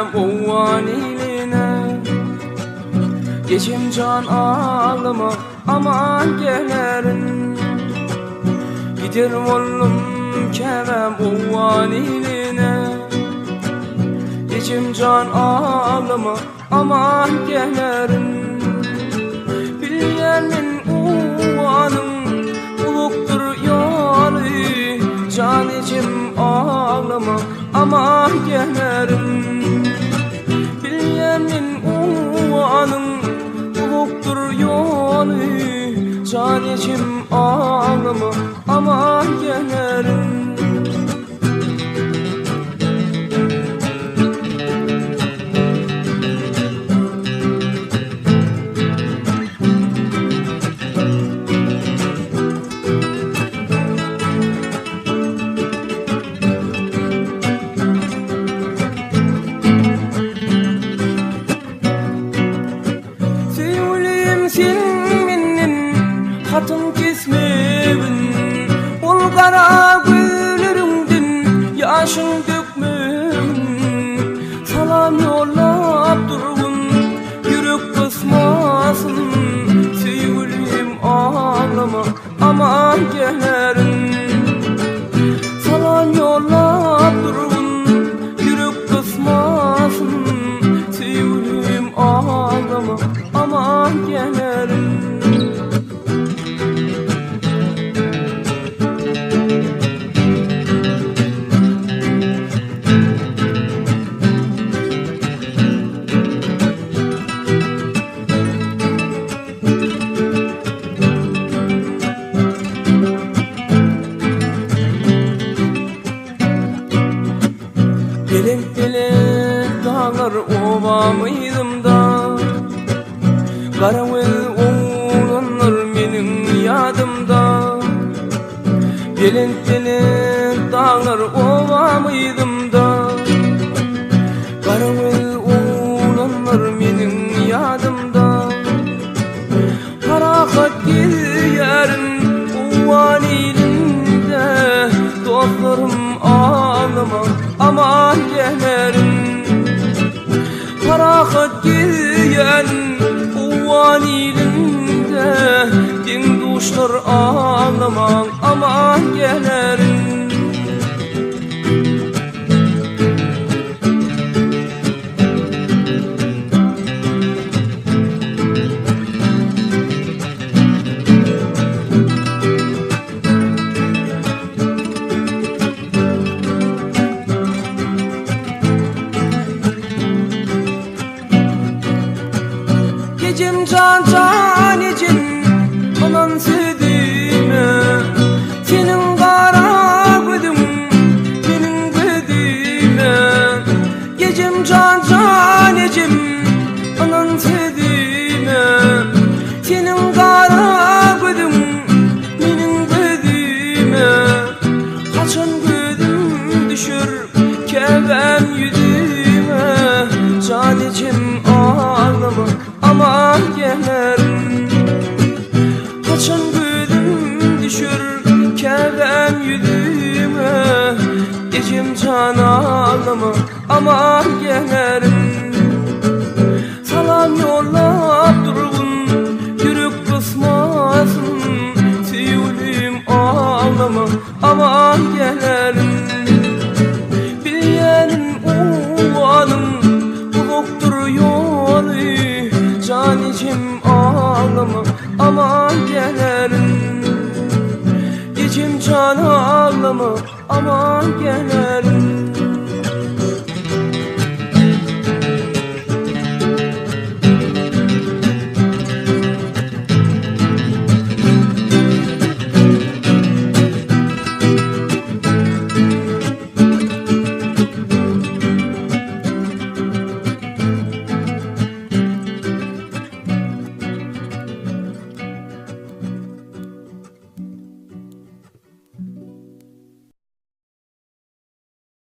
gelem o vaniline. Geçim can ağlama aman gelerin. Gider oğlum kerem o vaniline. Geçim can ağlama aman gelerin. Bilgenin uvanın uluktur yolu. Can içim ağlama aman gelerin. Bilgenin uvanın uluktur yolu. Can içim ağlama aman gelerin. Hatın kesmebin, ol kara güllerimdin yaşın dökmebin. Salam yollap durgun, yürek kısmasın. Sevgilim ağlama, aman gelerin. Salam yollap durgun, yürek kısmasın. Sevgilim ağlama, aman gelerin. Gelip gelip dağlar ovamıydım da. Karavel oğlanlar benim yadımda. Gelip gelip dağlar ovamıydım da. Karavel oğlanlar benim yadımda. Harakat giyerin uvan ilinde. Dostlarım ağlama aman gelerin. Harakat giyen uvan ilinde. Din duşlar ağlama aman gelerin. Geçim can can için anan sevdiğime. Senin kara gözün benim gözüme. Geçim can can için anan sevdiğime. Senin kara gözün benim gözüme. Kaçan gözüm düşür kevem yüzüme. Can içim ağlama aman gelerin. Kaçan gözüm düşür kevem yüzüme. Geçim can ağlama aman gelerin. Salam yollap durgun, yürek kısmasın. Sevgilim ağlama aman gelerin. Bilgenin uvanın uluktur yolu. Can içim ağlama aman gelerin. Geçim can ağlama aman gelerin.